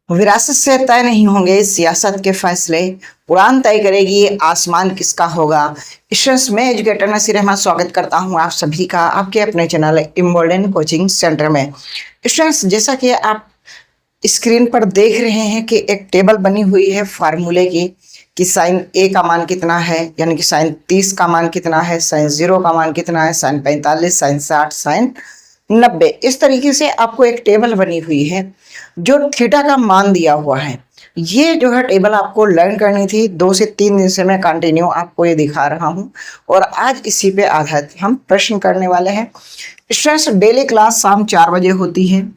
विरासत से तय नहीं होंगे सियासत के फैसले, उड़ान तय करेगी आसमान किसका होगा। स्टूडेंट्स, मैं एजुकेटर नसीर अहमद स्वागत करता हूं आप सभी का आपके अपने चैनल इम्बोल्डन कोचिंग सेंटर में। स्टूडेंट्स, जैसा कि आप स्क्रीन पर देख रहे हैं कि एक टेबल बनी हुई है फार्मूले की कि साइन ए का मान कितना है, यानी कि साइन 30 का मान कितना है, साइन 0 का मान कितना है, साइन 45, साइन 60, साइन 90। इस तरीके से आपको एक टेबल बनी हुई है जो थीटा का मान दिया हुआ है। ये जो है टेबल आपको लर्न करनी थी। 2 से 3 दिन से मैं कंटिन्यू आपको ये दिखा रहा हूँ और आज इसी पे आधारित हम प्रश्न करने वाले हैं। स्टूडेंट्स, डेली क्लास शाम 4 बजे होती है,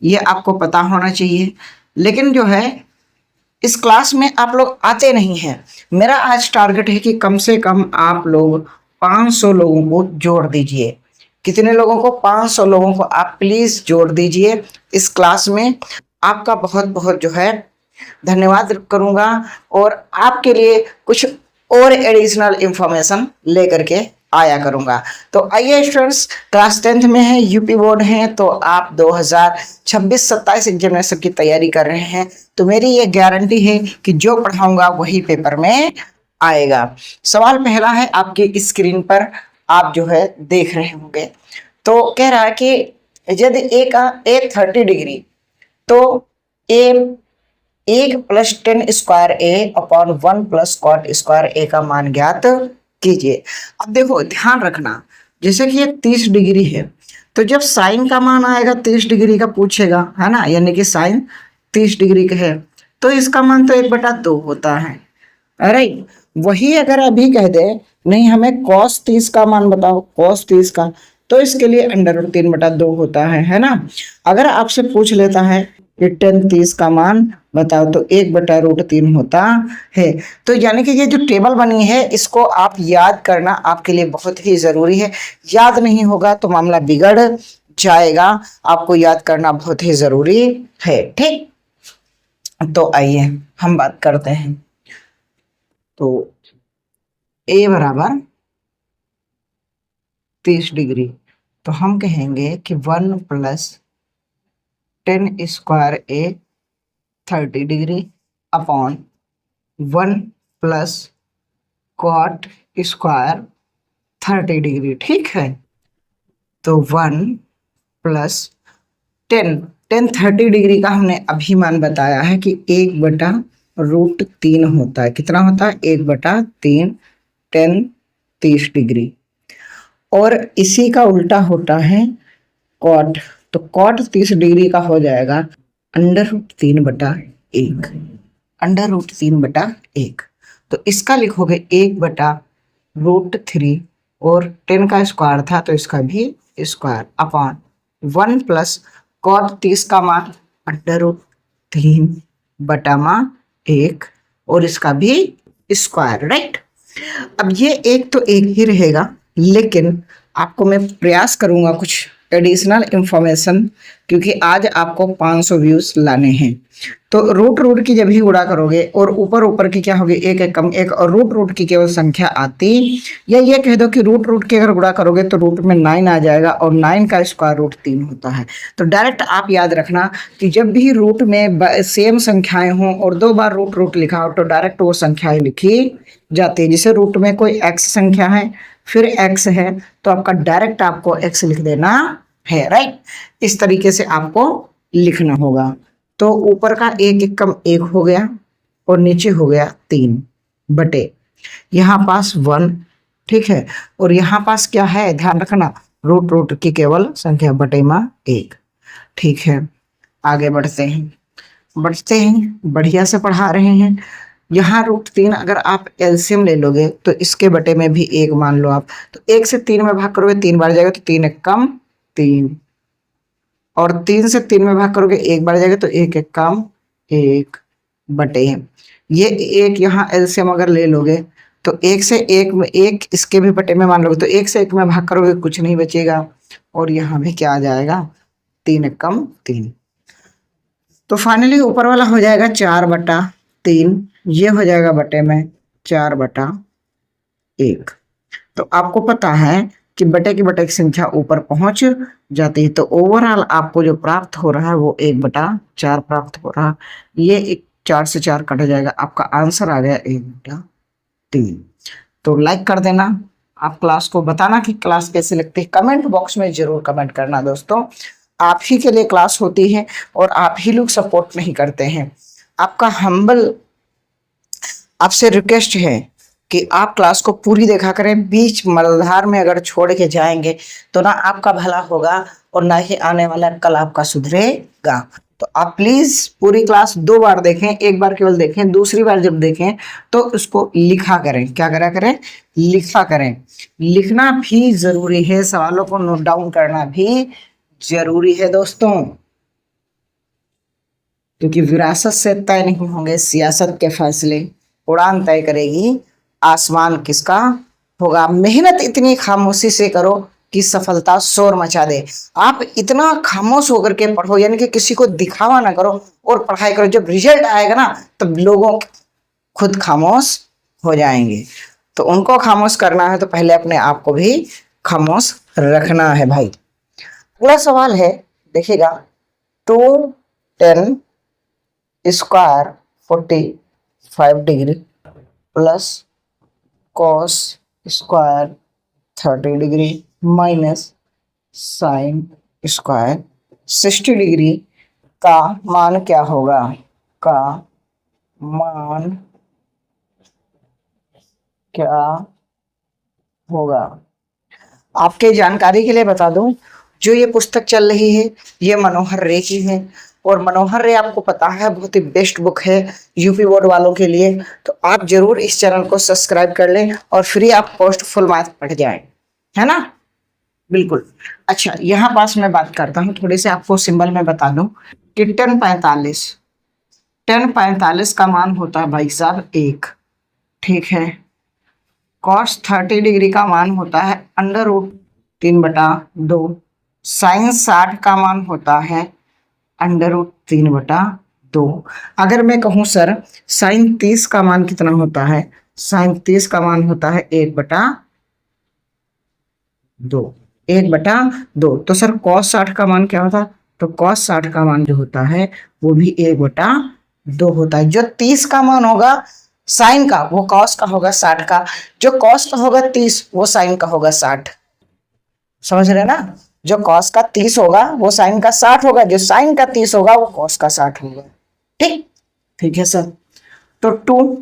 ये आपको पता होना चाहिए। लेकिन जो है इस क्लास में आप लोग आते नहीं हैं। मेरा आज टारगेट है कि कम से कम आप लोग 500 लोगों को जोड़ दीजिए। कितने लोगों को? 500 लोगों को आप प्लीज जोड़ दीजिए इस क्लास में। आपका बहुत बहुत जो है धन्यवाद करूंगा और आपके लिए कुछ और एडिशनल इंफॉर्मेशन लेकर के आया करूंगा। तो आइए स्टूडेंट्स, क्लास 10th में है, यूपी बोर्ड है, तो आप 2026-27 एग्जामिनेशन की तैयारी कर रहे हैं, तो मेरी ये गारंटी है कि जो पढ़ाऊंगा वही पेपर में आएगा। सवाल पहला है, आपकी स्क्रीन पर आप जो है देख रहे होंगे। तो कह रहा है कि यदि ए का ए 30 डिग्री, तो ए 1 + tan स्क्वायर ए अपॉन 1 + cot स्क्वायर ए का मान ज्ञात कीजिए। अब देखो ध्यान रखना, जैसे कि ये 30 डिग्री है, तो जब साइन का मान आएगा 30 डिग्री का पूछेगा, है ना, यानी कि साइन 30 डिग्री का है, तो इसका मान तो 1/2 होता है। अरे वही अगर अभी कह दे नहीं हमें cos 30 का मान बताओ, cos 30 का, तो इसके लिए √3/2 होता है ना। अगर आपसे पूछ लेता है कि tan 30 का मान बताओ, तो 1/√3 होता है। तो यानी कि ये जो टेबल बनी है इसको आप याद करना आपके लिए बहुत ही जरूरी है। याद नहीं होगा तो मामला बिगड़ जाएगा, आपको याद करना बहुत ही जरूरी है, ठीक। तो आइए हम बात करते हैं। तो a बराबर 30 डिग्री, तो हम कहेंगे कि 1 + tan स्क्वायर ए 30 degree upon 1 + cot square 30 degree, ठीक है। तो 1 + tan 30 डिग्री का हमने अभी मान बताया है कि 1/√3 होता है। कितना होता है? 1/3 tan 30 डिग्री। और इसी का उल्टा होता है cot, तो cot 30 डिग्री का हो जाएगा √3/1, √3/1। तो इसका लिखोगे 1/√3 और 10 का स्क्वायर था तो इसका भी स्क्वायर अपॉन 1 + cot 30 का मान √3/1 और इसका भी स्क्वायर, राइट। अब ये एक तो एक ही रहेगा, लेकिन आपको मैं प्रयास करूंगा कुछ एडिशनल इंफॉर्मेशन, क्योंकि आज आपको 500 व्यूज लाने हैं। तो रूट की जब भी गुणा करोगे और ऊपर की क्या होगी, एक एक कम एक, और रूट की केवल संख्या आती, या ये कह दो कि रूट की अगर गुणा करोगे तो रूट में 9 आ जाएगा और 9 का स्क्वायर रूट 3 होता है। तो डायरेक्ट आप याद रखना कि जब भी रूट में सेम संख्याएं हों और 2 बार रूट लिखा हो तो डायरेक्ट वो संख्याएं लिखी जाती है। जैसे रूट में कोई x संख्या है फिर x है, तो आपका डायरेक्ट आपको x लिख देना है, राइट। इस तरीके से आपको लिखना होगा। तो ऊपर का 1 × 1 हो गया और नीचे हो गया 3 बटे यहाँ पास 1, ठीक है। और यहाँ पास क्या है, ध्यान रखना, रूट की केवल संख्या बटे में 1, ठीक है। आगे बढ़ते हैं बढ़िया से पढ़ा रहे हैं। यहाँ √3 अगर आप एलसीएम ले लोगे तो इसके बटे में भी 1 मान लो आप, तो 1 से 3 में भाग करोगे 3 बार जाएगा तो 3 × 1 = 3, और 3 से 3 में भाग करोगे 1 बार जाएगा तो 1 × 1 बटे, ये 1 यहाँ एलसीएम अगर ले लोगे तो 1 से 1 में 1 इसके भी बटे में मान लोगे तो 1 से 1 में भाग करोगे कुछ नहीं बचेगा, और यहाँ भी क्या आ जाएगा, 3 × 3। तो फाइनली ऊपर वाला हो जाएगा 4/3, ये हो जाएगा बटे में 4/1। तो आपको पता है कि बटे की बटे की संख्या ऊपर पहुंच जाती है। तो ओवरऑल आपको जो प्राप्त हो रहा है वो 1/4 प्राप्त हो रहा। ये एक 4 से 4 कट जाएगा, आपका आंसर आ गया 1/3। तो लाइक कर देना, आप क्लास को बताना कि क्लास कैसे लगती है, कमेंट बॉक्स में जरूर कमेंट करना दोस्तों। आप ही के लिए क्लास होती है और आप ही लोग सपोर्ट नहीं करते हैं। आपका हम्बल आपसे रिक्वेस्ट है कि आप क्लास को पूरी देखा करें, बीच मलधार में अगर छोड़ के जाएंगे तो ना आपका भला होगा और ना ही आने वाला कल आपका सुधरेगा। तो आप प्लीज पूरी क्लास 2 बार देखें, एक बार केवल देखें, दूसरी बार जब देखें तो उसको लिखा करें। क्या करा करें? लिखा करें। लिखना भी जरूरी है, सवालों को नोट डाउन करना भी जरूरी है दोस्तों, क्योंकि विरासत से तय नहीं होंगे सियासत के फैसले, उड़ान तय करेगी आसमान किसका होगा। मेहनत इतनी खामोशी से करो कि सफलता शोर मचा दे। आप इतना खामोश होकर के पढ़ो, यानी कि किसी को दिखावा ना करो और पढ़ाई करो। जब रिजल्ट आएगा ना तब लोगों खुद खामोश हो जाएंगे। तो उनको खामोश करना है तो पहले अपने आप को भी खामोश रखना है भाई। अगला सवाल है, देखिएगा, 2tan square 45 degree plus cos square 30 degree minus sine square 60 degree का मान क्या होगा? का मान क्या होगा? आपके जानकारी के लिए बता दूं, जो ये पुस्तक चल रही है ये मनोहर रे की है, और मनोहर रे आपको पता है बहुत ही बेस्ट बुक है यूपी बोर्ड वालों के लिए। तो आप जरूर इस चैनल को सब्सक्राइब कर लें और फ्री आप पोस्ट फुल मैथ पढ़ जाएं, है ना? बिल्कुल। अच्छा, यहाँ पास मैं बात करता हूँ, थोड़े से आपको सिंबल में बता दूं कि tan 45 का मान होता है भाई साहब 1, ठीक है। cos 30 डिग्री का मान होता है √3/2। साइन 60 का मान होता है √3/2। अगर मैं कहूँ सर साइन 30 का मान कितना होता है? साइन 30 का मान होता है 1/2। 1/2। तो सर cos 60 का मान क्या होता है? तो cos 60 का मान जो होता है वो भी 1/2 होता है। जो 30 का मान होगा साइन का वो cos का होगा 60 का, जो cos का होगा 30 वो साइन का होगा 60। समझ रहे ना? जो cos का 30 होगा वो साइन का 60 होगा, जो साइन का 30 होगा वो cos का 60 होगा। ठीक, ठीक है सर। तो 2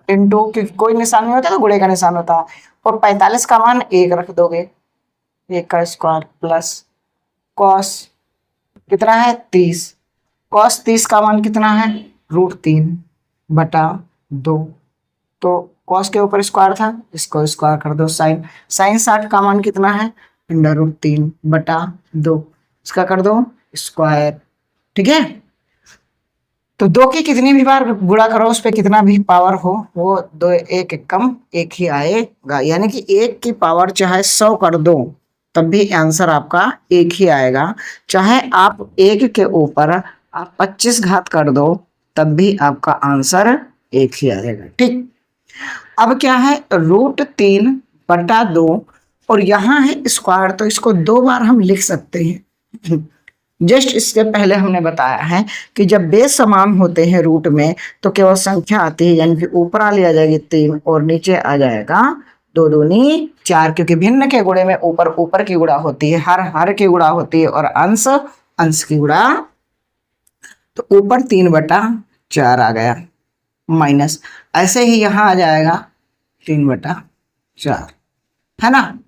इंटू की कोई निशान नहीं होता तो गुणे का निशान होता है, और 45 का मान 1 रख दोगे, 1 का स्क्वायर प्लस cos कितना है 30। cos 30 का मान कितना है? √3/2। तो cos के ऊपर स्क्वायर था, इसको स्क्वायर कर दो। साइन 60 का मान कितना है? √3/2। इसका कर दो स्क्वायर, ठीक है। तो 2 की कितनी भी बार गुणा करो उस पर कितना भी पावर हो वो 2 1 कम 1 ही आएगा, यानी कि 1 की पावर चाहे 100 कर दो तब भी आंसर आपका 1 ही आएगा। चाहे आप 1 के ऊपर आप 25 घात कर दो तब भी आपका आंसर 1 ही आएगा। ठीक, अब क्या है? √3/2 और यहाँ है स्क्वायर, तो इसको 2 बार हम लिख सकते हैं। जस्ट इससे पहले हमने बताया है कि जब बेस समान होते हैं रूट में तो केवल संख्या आती है, यानी कि ऊपर आ लिया जाएगी 3 और नीचे आ जाएगा 2 दूनी 4, क्योंकि भिन्न के गुणे में ऊपर ऊपर की गुणा होती है, हर की गुणा होती है और अंश अंश की गुणा। तो ऊपर 3/4 आ गया माइनस, ऐसे ही यहाँ आ जाएगा 3/4, है ना?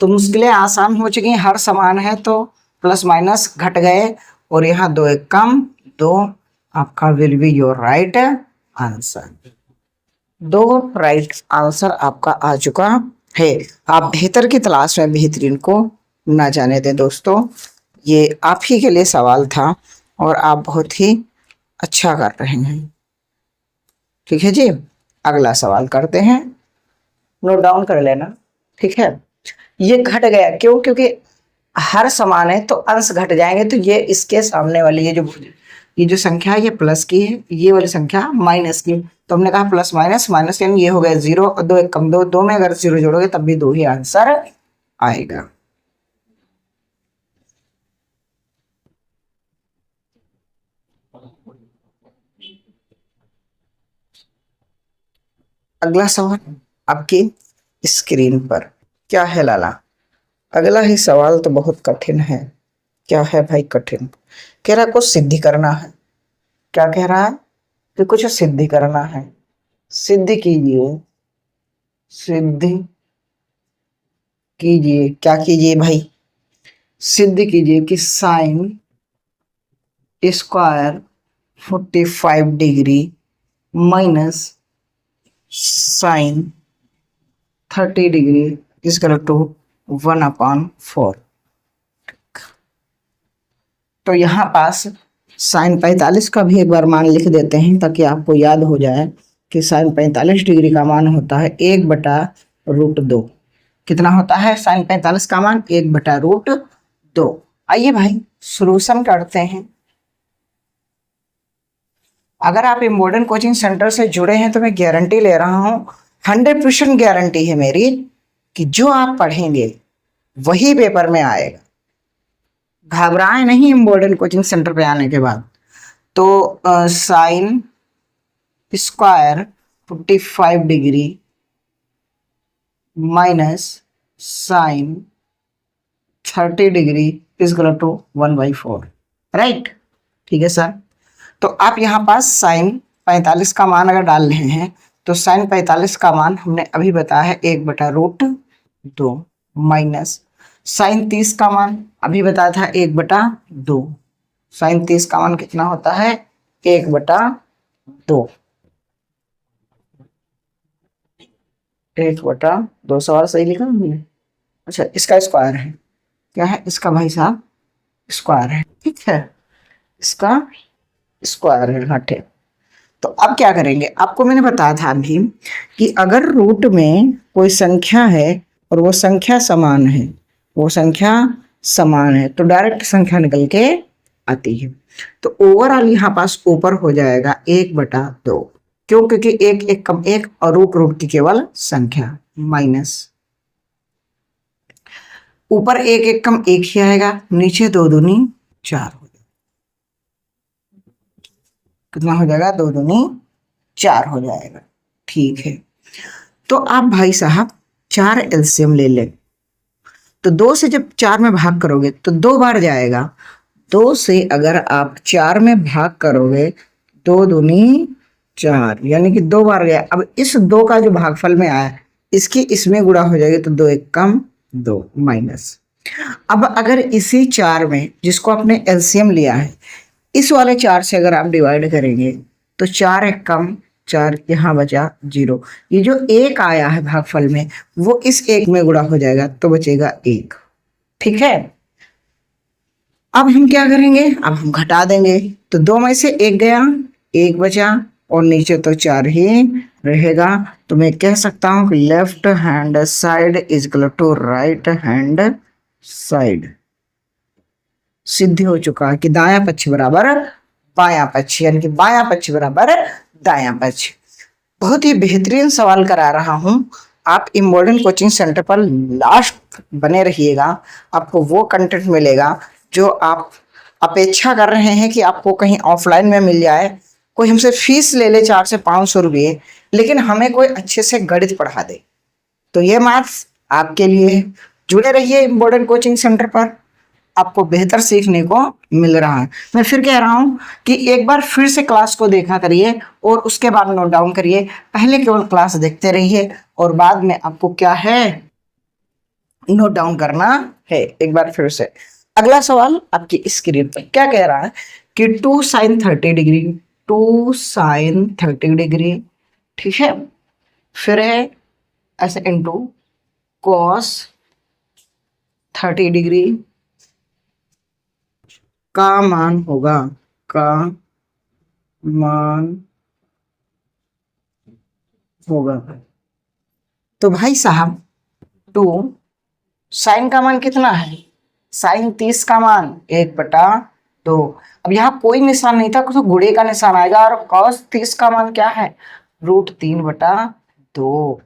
तो मुश्किलें आसान हो चुकी हैं, हर समान है तो प्लस माइनस घट गए और यहाँ 2 1 कम 2, आपका will be your right answer. 2 right answer आपका आ चुका है। आप बेहतर की तलाश में बेहतरीन को ना जाने दें दोस्तों, ये आप ही के लिए सवाल था और आप बहुत ही अच्छा कर रहे हैं। ठीक है जी, अगला सवाल करते हैं, नोट डाउन कर लेना, ठीक है। ये घट गया क्यों? क्योंकि हर समान है तो अंश घट जाएंगे, तो ये इसके सामने वाली ये जो ये जो संख्या है ये प्लस की है, ये वाली संख्या माइनस की। तो हमने कहा प्लस माइनस, माइनस यानी ये हो गया 0 और 2 एक कम 2, 2 में अगर 0 जोड़ोगे तब भी 2 ही आंसर आएगा। अगला सवाल आपकी स्क्रीन पर क्या है लाला? अगला ही सवाल तो बहुत कठिन है। क्या है भाई कठिन? कह रहा कुछ सिद्धि करना है। क्या कह रहा है? कि कुछ सिद्धि करना है। सिद्धि कीजिए, सिद्धि कीजिए। क्या कीजिए भाई? सिद्धि कीजिए कि sine square 45 degree minus sine 30 degree is equal to 1/4। तो यहाँ पास साइन 45 का भी एक बार मान लिख देते हैं ताकि आपको याद हो जाए कि साइन 45 डिग्री का मान होता है 1/√2। कितना होता है साइन 45 का मान? 1/√2। आइए भाई सॉल्यूशन करते हैं। अगर आप इम्पोर्टेंट कोचिंग सेंटर से जुड़े हैं तो मैं गारंटी ले रहा हूँ, 100% गारंटी है मेरी कि जो आप पढ़ेंगे वही पेपर में आएगा। घबराए नहीं इम्पोर्टेंट कोचिंग सेंटर पे आने के बाद। तो sine square 45 degree minus sine 30 degree is equal to 1/4। Right, ठीक है सर। तो आप यहाँ पास साइन 45 का मान अगर डाल रहे हैं तो साइन 45 का मान हमने अभी बताया है 1/√2 माइनस साइन 30 का मान अभी बताया था 1/2। साइन 30 का मान कितना होता है? 1/2। 1/2 सवाल सही लिखा हमने? अच्छा, इसका स्क्वायर है। क्या है इसका भाई साहब? स्क्वायर है, ठीक है। इसका स्क्वायर है, हाँ ठीक। तो अब क्या करेंगे? आपको मैंने बताया था अभी कि अगर रूट में कोई संख्या है और वो संख्या समान है, वो संख्या समान है तो डायरेक्ट संख्या निकल के आती है। तो ओवरऑल यहाँ पास ऊपर हो जाएगा 1/2। क्यों? क्योंकि एक एक कम एक और रूट रूट की केवल संख्या माइनस ऊपर एक एक कम एक ही आएगा, नीचे 2 दूनी 4 हो जाएगा। कितना हो जाएगा? 2 दूनी 4 हो जाएगा, ठीक है। तो आप भाई साहब 4 एलसीएम ले लें। तो 2 से जब 4 में भाग करोगे तो 2 बार जाएगा। 2 से अगर आप 4 में भाग करोगे 2 दूनी 4 यानी कि 2 बार गया। अब इस 2 का जो भागफल में आया इसकी इसमें गुणा हो जाएगी तो 2 एक कम 2 माइनस। अब अगर इसी 4 में जिसको आपने एलसीएम लिया है इस वाले 4 से अगर आप डिवाइड करेंगे तो 4 एक कम 4, यहाँ बचा 0। ये जो 1 आया है भागफल में वो इस 1 में गुणा हो जाएगा तो बचेगा 1, ठीक है। अब हम क्या करेंगे? अब हम घटा देंगे। तो 2 में से 1 गया, 1 बचा और नीचे तो 4 ही रहेगा। तो मैं कह सकता हूँ कि left hand side is equal to right hand side. सिद्ध हो चुका है कि दायां पक्ष बराबर बायां पक्ष, यानी कि बायां पक्ष बराबर दायां पक्ष। बहुत ही बेहतरीन सवाल करा रहा हूं। आप इम्पोर्टेंट कोचिंग सेंटर पर लास्ट बने रहिएगा, आपको वो कंटेंट मिलेगा जो आप अपेक्षा कर रहे हैं कि आपको कहीं ऑफलाइन में मिल जाए। कोई हमसे फीस ले ले 400 से 500 रुपये, लेकिन हमें कोई अच्छे से गणित पढ़ा दे। तो ये मैथ्स आपके लिए। जुड़े रहिए इम्पोर्टेंट कोचिंग सेंटर पर, आपको बेहतर सीखने को मिल रहा है। मैं फिर कह रहा हूं कि एक बार फिर से क्लास को देखा करिए और उसके बाद नोट डाउन करिए। पहले केवल क्लास देखते रहिए और बाद में आपको क्या है नोट डाउन करना है। एक बार फिर से अगला सवाल आपकी स्क्रीन पर क्या कह रहा है कि 2 sin 30 डिग्री, 2 sin 30 डिग्री, ठीक है। फिर है ऐसे इंटू cos 30 डिग्री का मान होगा, का मान होगा। तो भाई साहब 2 साइन का मान कितना है? साइन 30 का मान 1/2 2। अब यहाँ कोई निशान नहीं था तो गुणे का निशान आएगा और cos 30 का मान क्या है, √3/2। तो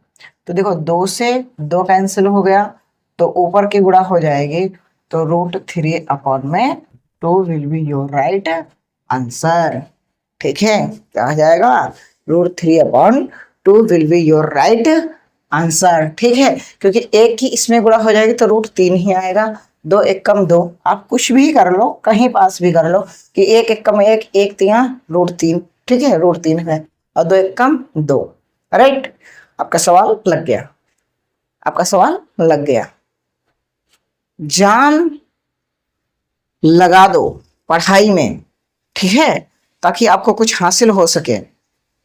देखो 2 से 2 कैंसिल हो गया तो ऊपर की गुणा हो जाएगी, तो √3/2 will be your right answer. ठीक है, क्या आ जाएगा, √3/2 will be your right answer. ठीक है, क्योंकि एक की इसमें गुणा हो जाएगी तो √3 ही आएगा। 2 एकम 2, आप कुछ भी कर लो, कहीं पास भी कर लो कि 1 एकम 1, 1 तिया √3। ठीक है, √3 है और 2 एकम 2। राइट, आपका सवाल लग गया, आपका सवाल लग गया। जान लगा दो पढ़ाई में, ठीक है, ताकि आपको कुछ हासिल हो सके।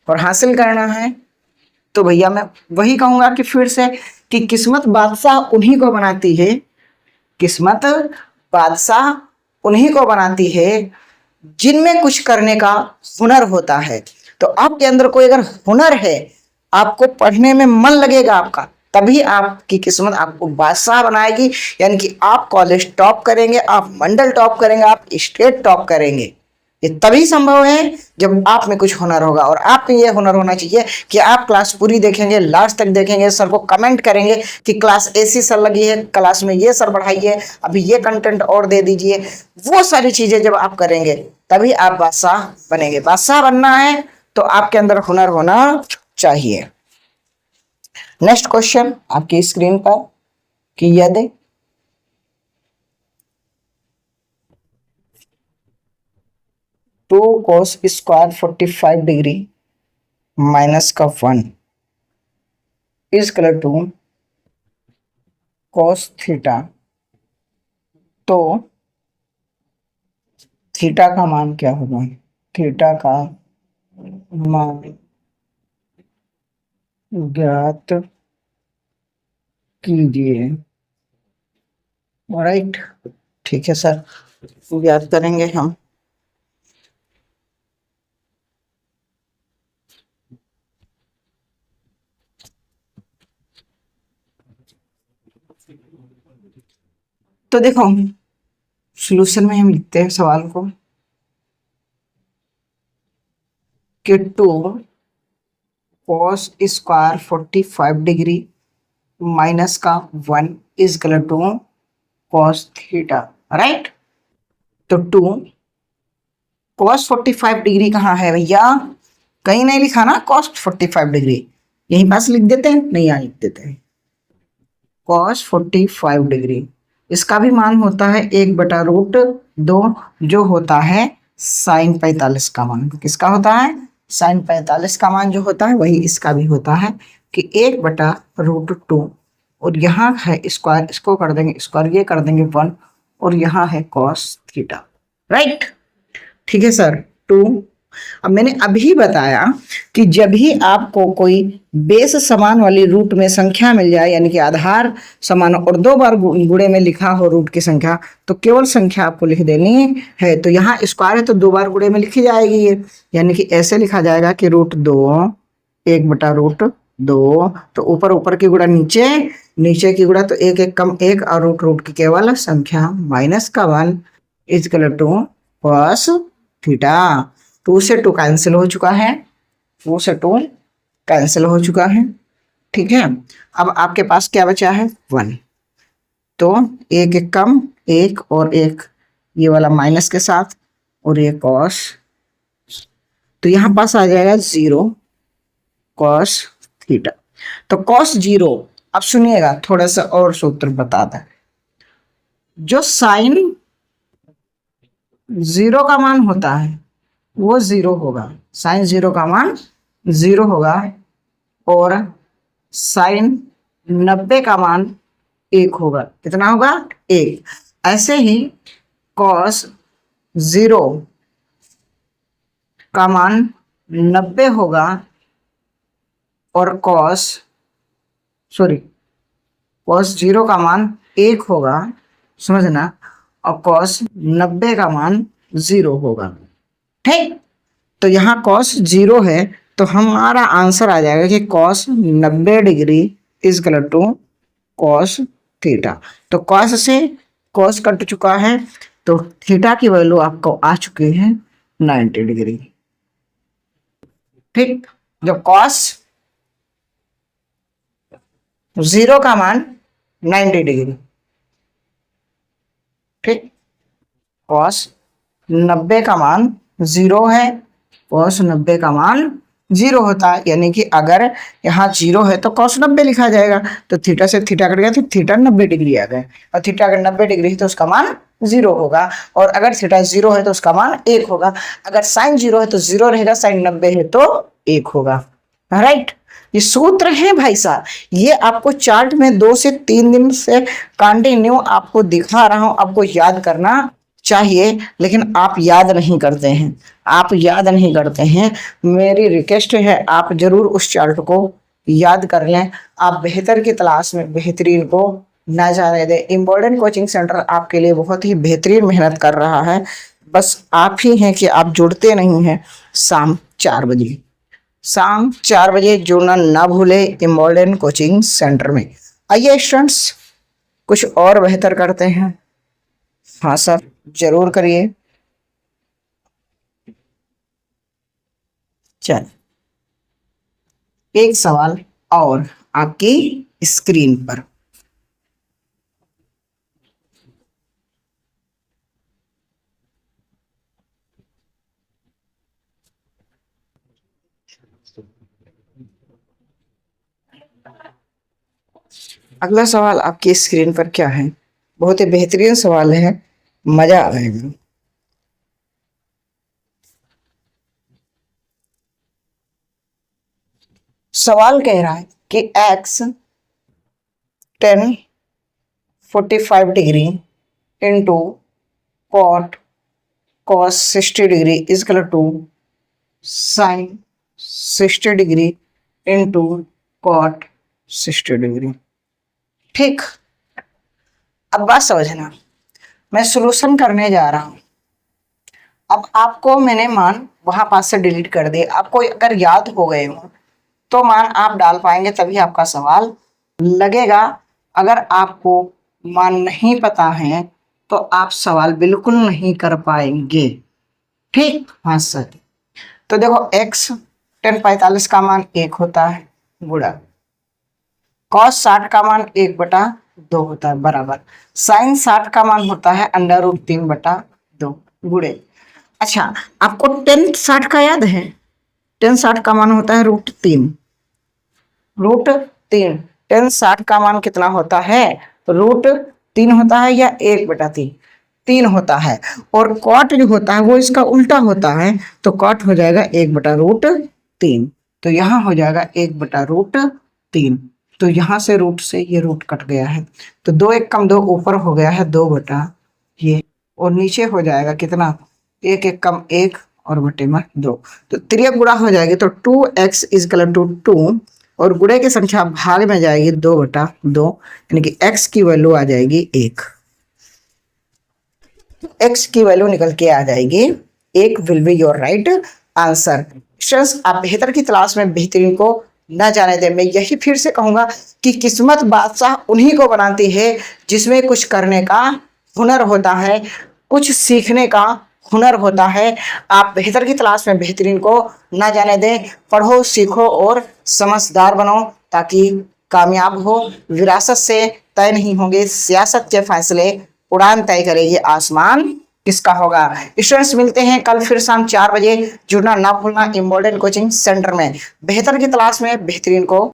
और हासिल करना है तो भैया मैं वही कहूंगा कि फिर से कि किस्मत बादशाह उन्हीं को बनाती है, किस्मत बादशाह उन्हीं को बनाती है जिनमें कुछ करने का हुनर होता है। तो आपके अंदर कोई अगर हुनर है, आपको पढ़ने में मन लगेगा आपका, तभी आपकी किस्मत आपको बादशाह बनाएगी। यानी कि आप कॉलेज टॉप करेंगे, आप मंडल टॉप करेंगे, आप स्टेट टॉप करेंगे। ये तभी संभव है जब आप में कुछ हुनर होगा। और आप में ये हुनर होना चाहिए कि आप क्लास पूरी देखेंगे, लास्ट तक देखेंगे, सर को कमेंट करेंगे कि क्लास ऐसी सर लगी है, क्लास में ये सर बढ़ाइए, अभी ये कंटेंट और दे दीजिए। वो सारी चीजें जब आप करेंगे तभी आप बादशाह बनेंगे। बादशाह बनना है तो आपके अंदर हुनर होना चाहिए। नेक्स्ट क्वेश्चन आपकी स्क्रीन पर कि यदि 2 cos स्क्वायर 45 डिग्री माइनस का 1 is equal to cos theta, तो थीटा का मान क्या होगा, थीटा का मान ज्ञात कीजिए। राइट, ठीक है सर, ज्ञात करेंगे हम। तो देखो सॉल्यूशन में हम लिखते हैं सवाल को कि 2 cos स्क्वायर 45 डिग्री माइनस का 1 is equal to cos theta. Right, तो 2 cos 45 डिग्री कहाँ है भैया, कहीं नहीं लिखा ना cos 45 डिग्री, यहीं पास लिख देते हैं, नहीं यहाँ लिख देते हैं cos 45 डिग्री। इसका भी मान होता है 1/√2, जो होता है sin 45 का मान। किसका होता है, sin 45 का मान जो होता है वही इसका भी होता है कि 1/√2। और यहाँ है स्क्वायर, इसको कर देंगे स्क्वायर, ये कर देंगे 1, और यहाँ है cos थीटा। राइट, ठीक है सर। 2, अब मैंने अभी बताया कि जब भी आपको कोई बेस समान वाली रूट में संख्या मिल जाए, यानी कि आधार समान और 2 बार गुणे में लिखा हो रूट की संख्या, तो केवल संख्या आपको लिख देनी है। तो यहाँ स्क्वायर है तो 2 बार गुणे में लिखी जाएगी ये, यानी कि ऐसे लिखा जाएगा कि √2 1/√2। तो ऊपर ऊपर की गुणा नीचे, नीचे की गुणा तो 1 1 कम 1 और रूट की केवल संख्या माइनस का 1 is equal to cos theta. 2 से 2 कैंसिल हो चुका है, 2 से 2 कैंसिल हो चुका है। ठीक है, अब आपके पास क्या बचा है 1, तो 1 1 कम 1 और 1 ये वाला माइनस के साथ और ये cos, तो यहाँ पास आ जाएगा 0 cos थीटा। तो cos 0, अब सुनिएगा थोड़ा सा और सूत्र बता दें, जो साइन 0 का मान होता है वो 0 होगा, साइन 0 का मान 0 होगा, और साइन 90 का मान 1 होगा। कितना होगा, 1। ऐसे ही cos 0 का मान 90 होगा और cos 0 का मान 1 होगा, समझना, और cos 90 का मान 0 होगा। ठीक, तो यहाँ cos 0 है तो हमारा आंसर आ जाएगा कि cos 90 degree is equal to cos theta. तो cos से cos कट चुका है, तो थीटा की वैल्यू आपको आ चुकी है 90 डिग्री। ठीक, जब कॉस 0 का मान 90 डिग्री, ठीक, कॉस 90 का मान 0 है, कॉस 90 का मान 0 होता है, यानी कि अगर यहाँ 0 है तो कॉस 90 लिखा जाएगा। तो थीटा से थीटा कट गया तो थीटा 90 डिग्री आ गए, और थीटा अगर 90 डिग्री है तो उसका मान 0 होगा, और अगर थीटा 0 है तो उसका मान 1 होगा। अगर साइन 0 है तो 0 रहेगा, साइन 90 है तो 1 होगा। राइट, ये सूत्र है भाई साहब, ये आपको चार्ट में 2 से 3 दिन से कंटिन्यू आपको दिखा रहा हूं, आपको याद करना चाहिए, लेकिन आप याद नहीं करते हैं, आप याद नहीं करते हैं। मेरी रिक्वेस्ट है आप जरूर उस चार्ट को याद कर लें। आप बेहतर की तलाश में बेहतरीन को ना जाने दें। इम्पोर्टेंट कोचिंग सेंटर आपके लिए बहुत ही बेहतरीन मेहनत कर रहा है, बस आप ही हैं कि आप जुड़ते नहीं हैं। शाम 4 बजे, शाम 4 बजे जुड़ना ना भूले इम्पोर्टेंट कोचिंग सेंटर में। आइए स्टूडेंट्स, कुछ और बेहतर करते हैं। हाँ सर, जरूर करिए। चल, एक सवाल और आपकी स्क्रीन पर। अगला सवाल आपकी स्क्रीन पर क्या है? बहुत ही बेहतरीन सवाल है, मजा आएगा। सवाल कह रहा है कि x tan 45 degree into cot cos 60 degree is equal to sine 60 degree into cot 60 degree. ठीक, अब बात समझना, मैं सॉल्यूशन करने जा रहा हूं। अब आपको मैंने मान वहां पास से डिलीट कर दिए, आपको अगर याद हो गए हो तो मान आप डाल पाएंगे, तभी आपका सवाल लगेगा। अगर आपको मान नहीं पता है तो आप सवाल बिल्कुल नहीं कर पाएंगे। ठीक, हाँ सर। तो देखो x tan 45 का मान 1 होता है, गुणा cos 60 का मान 1/2 होता है, बराबर साइन 60 का मान होता है √3/2 गुणे। अच्छा, आपको tan 60 का याद है? tan 60 का मान होता है √3, √3। tan 60 का मान कितना होता है? √3 होता है, या 1/3 3 होता है। और कॉट जो होता है वो इसका उल्टा होता है, तो कॉट हो जाएगा 1/√3। तो यहाँ हो जाएगा 1/√3। तो यहाँ से रूट से ये रूट कट गया है, तो 2 1 कम 2 ऊपर हो गया है 2 बटा ये, और नीचे हो जाएगा कितना? 1 1 कम 1 और बटे में 2। तो त्रियक गुणा हो जाएगी, तो 2x इज इक्वल टू 2, और गुणे की संख्या भाग में जाएगी 2/2, यानी कि x की वैल्यू आ जाएगी 1। x की वैल्यू निकल के आ जाएगी 1 will be your right answer. Students, आप बेहतर की तलाश में बेहतरीन को न जाने दें। मैं यही फिर से कहूंगा कि किस्मत बादशाह उन्हीं को बनाती है जिसमें कुछ करने का हुनर होता है, कुछ सीखने का हुनर होता है। आप बेहतर की तलाश में बेहतरीन को ना जाने दें। पढ़ो, सीखो और समझदार बनो, ताकि कामयाब हो। विरासत से तय नहीं होंगे सियासत के फैसले, उड़ान तय करेगी आसमान किसका होगा। स्टूडेंट्स, मिलते हैं कल फिर शाम 4 बजे। जुड़ना ना भूलना इम्पोर्टेंट कोचिंग सेंटर में। बेहतर की तलाश में बेहतरीन को